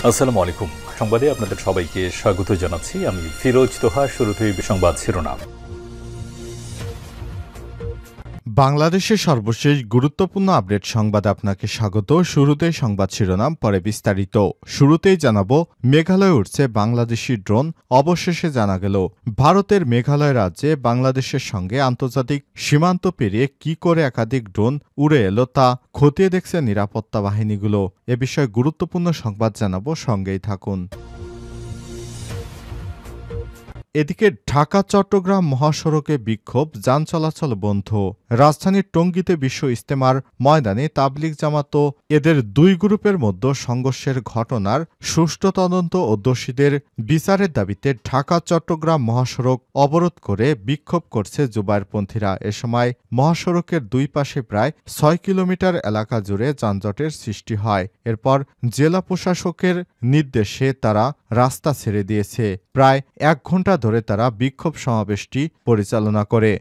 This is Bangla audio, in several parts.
আসসালামু আলাইকুম। সংবাদে আপনাদের সবাইকে স্বাগত জানাচ্ছি। আমি ফিরোজ তোহা। শুরুতেই সংবাদ শিরোনাম। বাংলাদেশের সর্বশেষ গুরুত্বপূর্ণ আপডেট সংবাদে আপনাকে স্বাগত। শুরুতেই সংবাদ শিরোনাম, পরে বিস্তারিত। শুরুতেই জানাবো, মেঘালয়ে উঠছে বাংলাদেশি ড্রোন। অবশেষে জানা গেল ভারতের মেঘালয় রাজ্যে বাংলাদেশের সঙ্গে আন্তর্জাতিক সীমান্ত পেরিয়ে কি করে একাধিক ড্রোন উড়ে এলো তা খতিয়ে দেখছে নিরাপত্তা বাহিনীগুলো। এ বিষয়ে গুরুত্বপূর্ণ সংবাদ জানাবো, সঙ্গেই থাকুন। এদিকে ঢাকা চট্টগ্রাম মহাসড়কে বিক্ষোভ, যান চলাচল বন্ধ। রাজধানীর টঙ্গীতে বিশ্ব ইজতেমার ময়দানে তাবলিগ জামাত ও এদের দুই গ্রুপের মধ্যে সংঘর্ষের ঘটনার সুষ্ঠু তদন্ত ও দোষীদের বিচারের দাবিতে ঢাকা চট্টগ্রাম মহাসড়ক অবরোধ করে বিক্ষোভ করছে জুবায়েরপন্থীরা। এ সময় মহাসড়কের দুই পাশে প্রায় ৬ কিলোমিটার এলাকা জুড়ে যানজটের সৃষ্টি হয়। এরপর জেলা প্রশাসকের নির্দেশে তারা রাস্তা ছেড়ে দিয়েছে। প্রায় ১ ঘণ্টা ধরে তারা বিক্ষোভ সমাবেশটি পরিচালনা করে।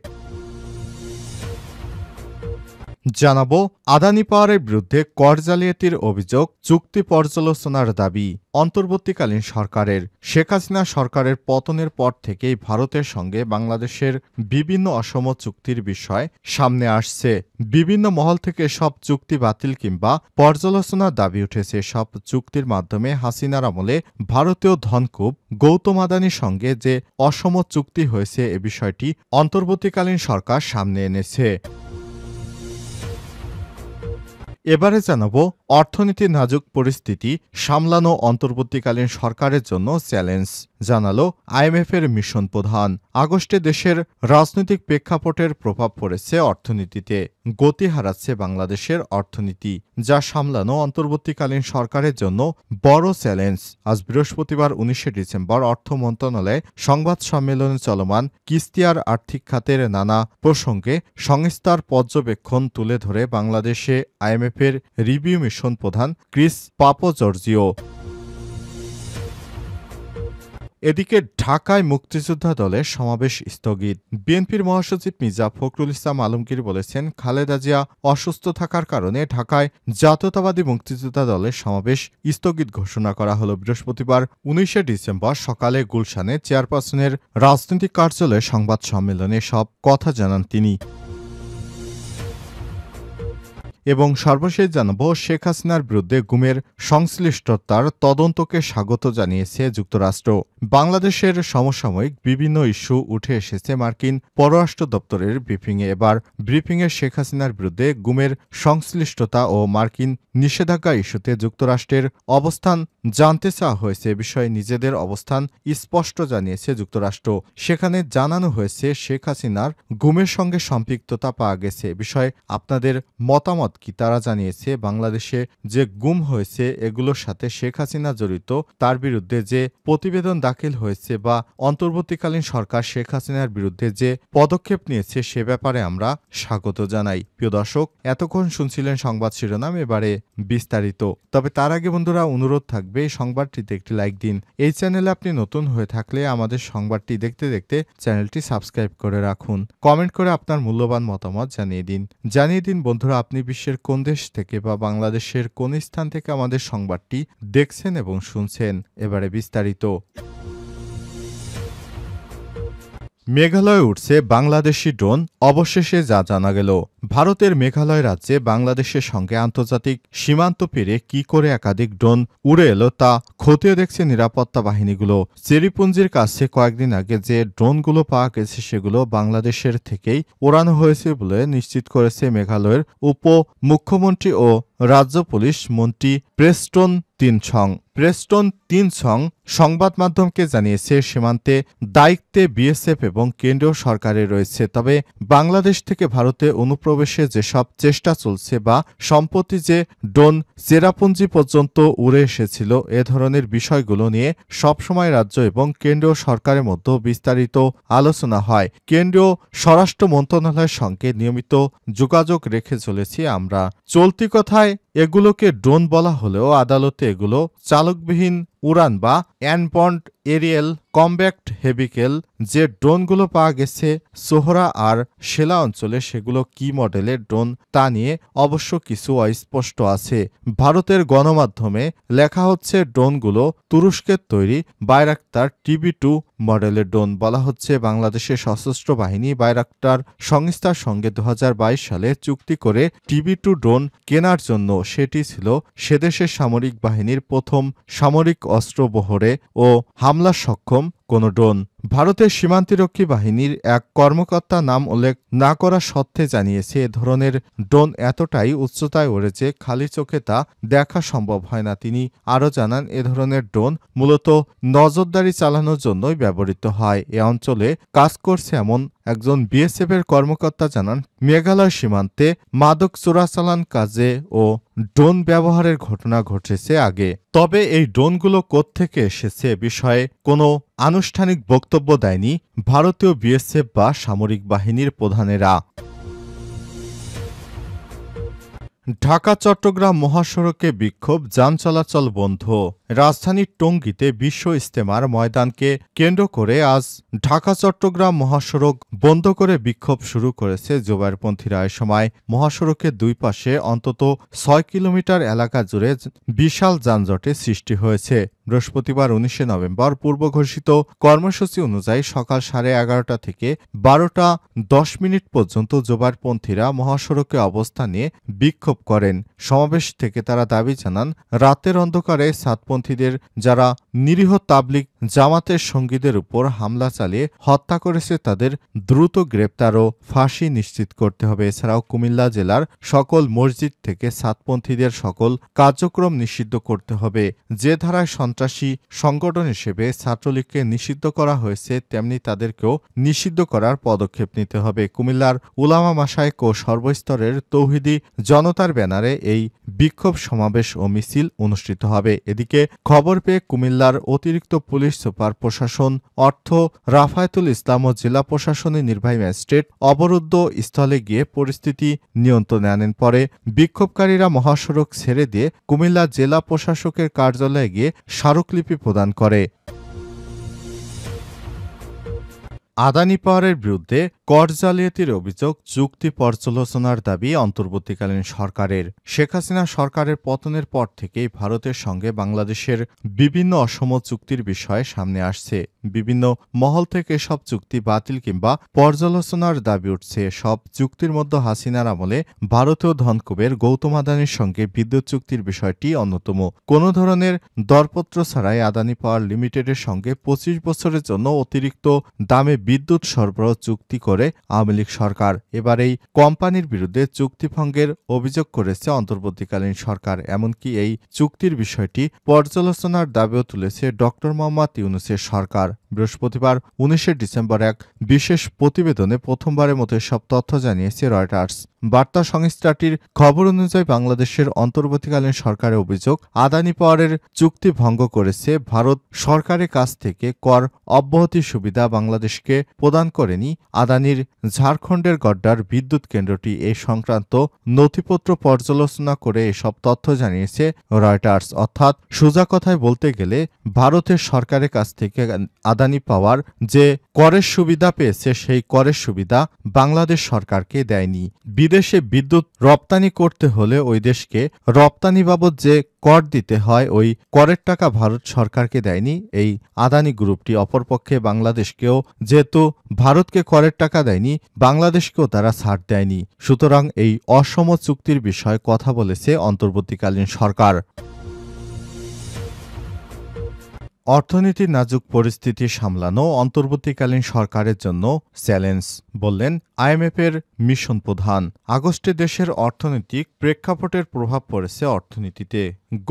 জানাবো, আদানি পাওয়ারের বিরুদ্ধে কর জালিয়াতির অভিযোগ, চুক্তি পর্যালোচনার দাবি অন্তর্বর্তীকালীন সরকারের। শেখ হাসিনা সরকারের পতনের পর থেকেই ভারতের সঙ্গে বাংলাদেশের বিভিন্ন অসম চুক্তির বিষয় সামনে আসছে। বিভিন্ন মহল থেকে সব চুক্তি বাতিল কিংবা পর্যালোচনার দাবি উঠেছে। সব চুক্তির মাধ্যমে হাসিনার আমলে ভারতীয় ধনকুব গৌতম আদানির সঙ্গে যে অসম চুক্তি হয়েছে, এ বিষয়টি অন্তর্বর্তীকালীন সরকার সামনে এনেছে। এবারে জানাবো, অর্থনীতির নাজুক পরিস্থিতি সামলানো অন্তর্বর্তীকালীন সরকারের জন্য চ্যালেঞ্জ, জানালো আইএমএফের মিশন প্রধান। আগস্টে দেশের রাজনৈতিক প্রেক্ষাপটের প্রভাব পড়েছে অর্থনীতিতে। গতি হারাচ্ছে বাংলাদেশের অর্থনীতি, যা সামলানো অন্তর্বর্তীকালীন সরকারের জন্য বড় চ্যালেঞ্জ। আজ বৃহস্পতিবার ১৯ ডিসেম্বর অর্থ মন্ত্রণালয়ে সংবাদ সম্মেলনে চলমান কিস্তিয়ার আর্থিক খাতের নানা প্রসঙ্গে সংস্থার পর্যবেক্ষণ তুলে ধরে বাংলাদেশে আইএমএফের রিভিউ মিশন প্রধান ক্রিস পাপজর্জিও। এদিকে ঢাকায় মুক্তিযোদ্ধা দলের সমাবেশ স্থগিত। বিএনপির মহাসচিব মির্জা ফখরুল ইসলাম আলমগীর বলেছেন, খালেদা জিয়া অসুস্থ থাকার কারণে ঢাকায় জাতীয়তাবাদী মুক্তিযোদ্ধা দলের সমাবেশ স্থগিত ঘোষণা করা হলো। বৃহস্পতিবার ১৯ ডিসেম্বর সকালে গুলশানে চেয়ারপারসনের রাজনৈতিক কার্যালয়ে সংবাদ সম্মেলনে সব কথা জানান তিনি। এবং সর্বশেষ জানাবো, শেখ হাসিনার বিরুদ্ধে গুমের সংশ্লিষ্টতার তদন্তকে স্বাগত জানিয়েছে যুক্তরাষ্ট্র। বাংলাদেশের সমসাময়িক বিভিন্ন ইস্যু উঠে এসেছে মার্কিন পররাষ্ট্র দপ্তরের ব্রিফিংয়ে। এবার ব্রিফিংয়ে শেখ হাসিনার বিরুদ্ধে গুমের সংশ্লিষ্টতা ও মার্কিন নিষেধাজ্ঞা ইস্যুতে যুক্তরাষ্ট্রের অবস্থান জানতে চাওয়া হয়েছে। এ বিষয়ে নিজেদের অবস্থান স্পষ্ট জানিয়েছে যুক্তরাষ্ট্র। সেখানে জানানো হয়েছে, শেখ হাসিনার গুমের সঙ্গে সম্পৃক্ততা পাওয়া গেছে। এ বিষয়ে আপনাদের মতামত কি? তারা জানিয়েছে, বাংলাদেশে যে গুম হয়েছে এগুলোর সাথে শেখ হাসিনা জড়িত, তার বিরুদ্ধে যে প্রতিবেদন দাখিল হয়েছে বা অন্তর্বর্তীকালীন সরকার শেখ হাসিনার বিরুদ্ধে যে পদক্ষেপ নিয়েছে, সে ব্যাপারে আমরা স্বাগত জানাই। প্রিয় দর্শক, এতক্ষণ শুনছিলেন সংবাদ শিরোনাম, এবারে বিস্তারিত। তবে তার আগে বন্ধুরা, অনুরোধ থাকবে সংবাদটিতে একটি লাইক দিন। এই চ্যানেলে আপনি নতুন হয়ে থাকলে আমাদের সংবাদটি দেখতে দেখতে চ্যানেলটি সাবস্ক্রাইব করে রাখুন। কমেন্ট করে আপনার মূল্যবান মতামত জানিয়ে দিন বন্ধুরা, আপনি বিশ্বের কোন দেশ থেকে বা বাংলাদেশের কোন স্থান থেকে আমাদের সংবাদটি দেখছেন এবং শুনছেন। এবারে বিস্তারিত। মেঘালয়ে উঠছে বাংলাদেশি ড্রোন। অবশেষে যা জানা গেল, ভারতের মেঘালয় রাজ্যে বাংলাদেশের সঙ্গে আন্তর্জাতিক সীমান্ত পেরিয়ে কি করে একাধিক ড্রোন উড়ে এলো তা খতিয়ে দেখছে নিরাপত্তা বাহিনীগুলো। চেরিপুঞ্জির কাছে কয়েকদিন আগে যে ড্রোনগুলো পাওয়া গেছে, সেগুলো বাংলাদেশের থেকেই ওড়ানো হয়েছে বলে নিশ্চিত করেছে মেঘালয়ের উপমুখ্যমন্ত্রী ও রাজ্য পুলিশ মন্ত্রী প্রেস্টন তিনছং সংবাদ মাধ্যমকে জানিয়েছে, সীমান্তে দায়িত্বে বিএসএফ এবং কেন্দ্রীয় সরকারের রয়েছে। তবে বাংলাদেশ থেকে ভারতে অনুপ্রবেশে যেসব চেষ্টা চলছে বা সম্প্রতি যে ড্রোন চেরাপুঞ্জি পর্যন্ত উড়ে এসেছিল, এ ধরনের বিষয়গুলো নিয়ে সবসময় রাজ্য এবং কেন্দ্রীয় সরকারের মধ্যে বিস্তারিত আলোচনা হয়। কেন্দ্রীয় স্বরাষ্ট্র মন্ত্রণালয়ের সঙ্গে নিয়মিত যোগাযোগ রেখে চলেছি আমরা। চলতি কথায় এগুলোকে ড্রোন বলা হলেও আদালতে এগুলো চালকবিহীন উড়ান বা অ্যানবন্ড এরিয়েল কম্ব্যাক্ট হেভিকেল যে ড্রোনগুলো পাওয়া গেছে সোহরা আর শেলা অঞ্চলে সেগুলো কি মডেলের ড্রোন তা নিয়ে অবশ্য কিছু অস্পষ্ট আছে। ভারতের গণমাধ্যমে লেখা হচ্ছে ড্রোনগুলো তুরস্কের তৈরি বাইরাক্তার TB2 মডেলের ড্রোন। বলা হচ্ছে বাংলাদেশের সশস্ত্র বাহিনী বাইরাক্তার সংস্থার সঙ্গে 2022 সালে চুক্তি করে TB2 ড্রোন কেনার জন্য। সেটি ছিল সেদেশের সামরিক বাহিনীর প্রথম সামরিক অস্ত্র বহরে ও হামলা সক্ষম কোনো ড্রোন। ভারতের সীমান্তরক্ষী বাহিনীর এক কর্মকর্তা নাম উল্লেখ না করা সত্ত্বে জানিয়েছে এ ধরনের ড্রোন এতটাই উচ্চতায় ওড়ে যে খালি চোখে তা দেখা সম্ভব হয় না। তিনি আরও জানান এ ধরনের ড্রোন মূলত নজরদারি চালানোর জন্যই ব্যবহৃত হয়। এ অঞ্চলে কাজ করছে এমন একজন BSF এর কর্মকর্তা জানান মেঘালয় সীমান্তে মাদক চোরাচালান কাজে ও ড্রোন ব্যবহারের ঘটনা ঘটেছে আগে। তবে এই ড্রোনগুলো কোত্থেকে এসেছে বিষয়ে কোনো আনুষ্ঠানিক বক্তব্য দেয়নি ভারতীয় BSF বা সামরিক বাহিনীর প্রধানেরা। ঢাকা চট্টগ্রাম মহাসড়কে বিক্ষোভ, যান চলাচল বন্ধ। রাজধানীর টঙ্গীতে বিশ্ব ইজতেমার ময়দানকে কেন্দ্র করে আজ ঢাকা চট্টগ্রাম মহাসড়ক বন্ধ করে বিক্ষোভ শুরু করেছে জোবাইরপন্থীরা। এ সময় মহাসড়কের দুই পাশে অন্তত ৬ কিলোমিটার এলাকা জুড়ে বিশাল যানজটের সৃষ্টি হয়েছে। বৃহস্পতিবার ১৯ নভেম্বর পূর্ব ঘোষিত কর্মসূচি অনুযায়ী সকাল 11:30 থেকে 12:10 পর্যন্ত জোবাইরপন্থীরা মহাসড়কে অবস্থান নিয়ে বিক্ষোভ করেন। সমাবেশ থেকে তারা দাবি জানান রাতের অন্ধকারে সাতপন্থীদের যারা নিরীহ তাবলিগ জামাতের সঙ্গীদের উপর হামলা চালিয়ে হত্যা করেছে তাদের দ্রুত গ্রেপ্তার ও ফাঁসি নিশ্চিত করতে হবে। এছাড়াও কুমিল্লা জেলার সকল মসজিদ থেকে সাতপন্থীদের সকল কার্যক্রম নিষিদ্ধ করতে হবে। যে ধারায় সন্ত্রাসী সংগঠন হিসেবে ছাত্রলীগকে নিষিদ্ধ করা হয়েছে তেমনি তাদেরকেও নিষিদ্ধ করার পদক্ষেপ নিতে হবে। কুমিল্লার উলামা মাশায়েখ ও সর্বস্তরের তৌহিদি জনতার ব্যানারে এই বিক্ষোভ সমাবেশ ও মিছিল অনুষ্ঠিত হবে। এদিকে খবর পেয়ে কুমিল্লার অতিরিক্ত পুলিশ সুপার প্রশাসন অর্থ রাফায়েতুল ইসলাম ও জেলা প্রশাসনের নির্বাহী ম্যাজিস্ট্রেট অবরুদ্ধ স্থলে গিয়ে পরিস্থিতি নিয়ন্ত্রণে আনেন। পরে বিক্ষোভকারীরা মহাসড়ক ছেড়ে দিয়ে কুমিল্লা জেলা প্রশাসকের কার্যালয়ে গিয়ে স্মারকলিপি প্রদান করে। আদানি পাওয়ারের বিরুদ্ধে কর জালিয়াতির অভিযোগ, যুক্তি পর্যালোচনার দাবি অন্তর্বর্তীকালীন সরকারের। শেখ হাসিনা সরকারের পতনের পর থেকেই ভারতের সঙ্গে বাংলাদেশের বিভিন্ন অসম চুক্তির বিষয়ে সামনে আসছে। বিভিন্ন মহল থেকে সব চুক্তি বাতিল কিংবা পর্যালোচনার দাবি উঠছে। সব চুক্তির মধ্যে হাসিনার আমলে ভারতীয় ধনকুবের গৌতম আদানির সঙ্গে বিদ্যুৎ চুক্তির বিষয়টি অন্যতম। কোনো ধরনের দরপত্র ছাড়াই আদানি পাওয়ার লিমিটেডের সঙ্গে 25 বছরের জন্য অতিরিক্ত দামে বিদ্যুৎ সরবরাহ চুক্তি করে আওয়ামী লীগ সরকার। এবার এই কোম্পানির বিরুদ্ধে চুক্তি ভঙ্গের অভিযোগ করেছে অন্তর্বর্তীকালীন সরকার। এমনকি এই চুক্তির বিষয়টি পর্যালোচনার দাবিও তুলেছে ড. মোহাম্মদ ইউনূসের সরকার। বৃহস্পতিবার 19 ডিসেম্বর এক বিশেষ প্রতিবেদনে প্রথমবারের মতো সব তথ্য জানিয়েছে রয়টার্স। বার্তা সংস্থাটির খবর অনুযায়ী বাংলাদেশের অন্তর্বর্তীকালীন সরকারের অভিযোগ, আদানি পাওয়ারের চুক্তি ভঙ্গ করেছে ভারত সরকারের কাছ থেকে কর অব্যাহতি সুবিধা বাংলাদেশকে প্রদান করেনি আদানির ঝাড়খণ্ডের গড্ডার বিদ্যুৎ কেন্দ্রটি। এই সংক্রান্ত নথিপত্র পর্যালোচনা করে এসব তথ্য জানিয়েছে রয়টার্স। অর্থাৎ সোজা কথায় বলতে গেলে ভারতের সরকারের কাছ থেকে আদানি পাওয়ার যে করের সুবিধা পেয়েছে সেই করের সুবিধা বাংলাদেশ সরকারকে দেয়নি। বিদেশে বিদ্যুৎ রপ্তানি করতে হলে ওই দেশকে রপ্তানি বাবদ যে কর দিতে হয় ওই করের টাকা ভারত সরকারকে দেয়নি এই আদানি গ্রুপটি। অপরপক্ষে বাংলাদেশকেও যেহেতু ভারতকে করের টাকা দেয়নি, বাংলাদেশকেও তারা ছাড় দেয়নি। সুতরাং এই অসম চুক্তির বিষয়ে কথা বলেছে অন্তর্বর্তীকালীন সরকার। অর্থনীতির নাজুক পরিস্থিতি সামলানো অন্তর্বর্তীকালীন সরকারের জন্য চ্যালেঞ্জ, বললেন IMF-এর মিশন প্রধান। আগস্টে দেশের অর্থনৈতিক প্রেক্ষাপটের প্রভাব পড়েছে অর্থনীতিতে,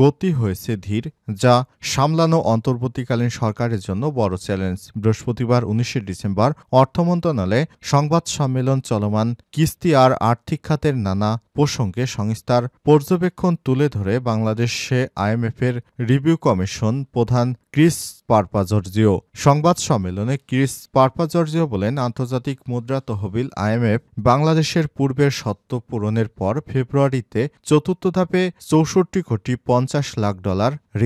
গতি হয়েছে ধীর, যা সামলানো অন্তর্বর্তীকালীন সরকারের জন্য বড় চ্যালেঞ্জ। বৃহস্পতিবার 19 ডিসেম্বর অর্থ মন্ত্রণালয়ে সংবাদ সম্মেলন চলমান কিস্তি আর আর্থিক খাতের নানা প্রসঙ্গে সংস্থার পর্যবেক্ষণ তুলে ধরে বাংলাদেশে IMF-এর রিভিউ কমিশন প্রধান ক্রিস পারপাজর্জিও। সংবাদ সম্মেলনে ক্রিস পারপাজর্জিও বলেন, আন্তর্জাতিক মুদ্রা তহবিল IMF বাংলাদেশের পূর্বের শর্ত পূরণের পর ফেব্রুয়ারিতে চতুর্থ ধাপে 64 কোটি $50 লাখ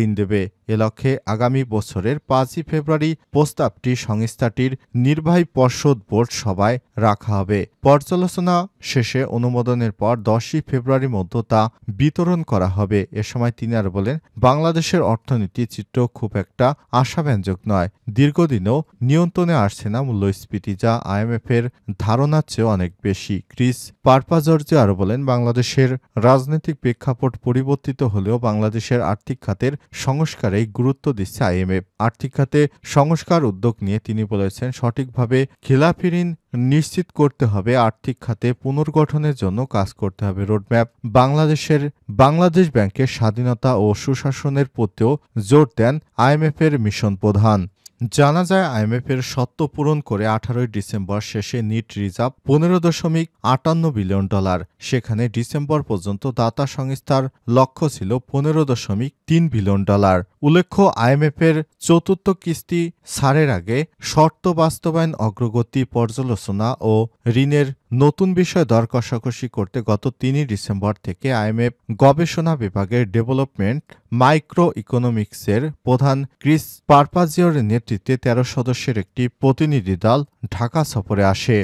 ঋণ দেবে। এ লক্ষ্যে আগামী বছরের 5ই ফেব্রুয়ারি প্রস্তাবটি সংস্থাটির নির্বাহী পর্ষদ বোর্ড সভায় রাখা হবে। পর্যালোচনা শেষে অনুমোদনের পর 10ই ফেব্রুয়ারির মধ্যে তা বিতরণ করা হবে। এ সময় তিনি আরো বলেন, বাংলাদেশের অর্থনীতি চিত্র খুব একটা আশাব্যঞ্জক নয়। দীর্ঘদিনেও নিয়ন্ত্রণে আসছে না মূল্যস্ফীতি, যা IMF-এর ধারণার চেয়ে অনেক বেশি। ক্রিস পারপাজর্জি আরো বলেন, বাংলাদেশের রাজনৈতিক প্রেক্ষাপট পরিবর্তিত হলেও বাংলাদেশের আর্থিক খাতের সংস্কারে গুরুত্ব দিচ্ছে IMF। আর্থিক খাতে সংস্কার উদ্যোগ নিয়ে তিনি বলেছেন, সঠিকভাবে খেলাপি ঋণ নিশ্চিত করতে হবে, আর্থিক খাতে পুনর্গঠনের জন্য কাজ করতে হবে। রোডম্যাপ বাংলাদেশ ব্যাংকের স্বাধীনতা ও সুশাসনের প্রতিও জোর দেন IMF-এর মিশন প্রধান। জানা যায়, IMF-এর শর্ত পূরণ করে 18ই ডিসেম্বর শেষে নিট রিজার্ভ $15.58 বিলিয়ন। সেখানে ডিসেম্বর পর্যন্ত দাতা সংস্থার লক্ষ্য ছিল $15.3 বিলিয়ন। উল্লেখ্য, IMF-এর চতুর্থ কিস্তি ছাড়ের আগে শর্ত বাস্তবায়ন অগ্রগতি পর্যালোচনা ও ঋণের নতুন বিষয় দর কষাকষি করতে গত 3ই ডিসেম্বর থেকে IMF গবেষণা বিভাগের ডেভেলপমেন্ট মাইক্রো ইকোনমিক্সের প্রধান ক্রিস পারপাজিওর নেতৃত্বে 13 সদস্যের একটি প্রতিনিধি দল ঢাকা সফরে আসে।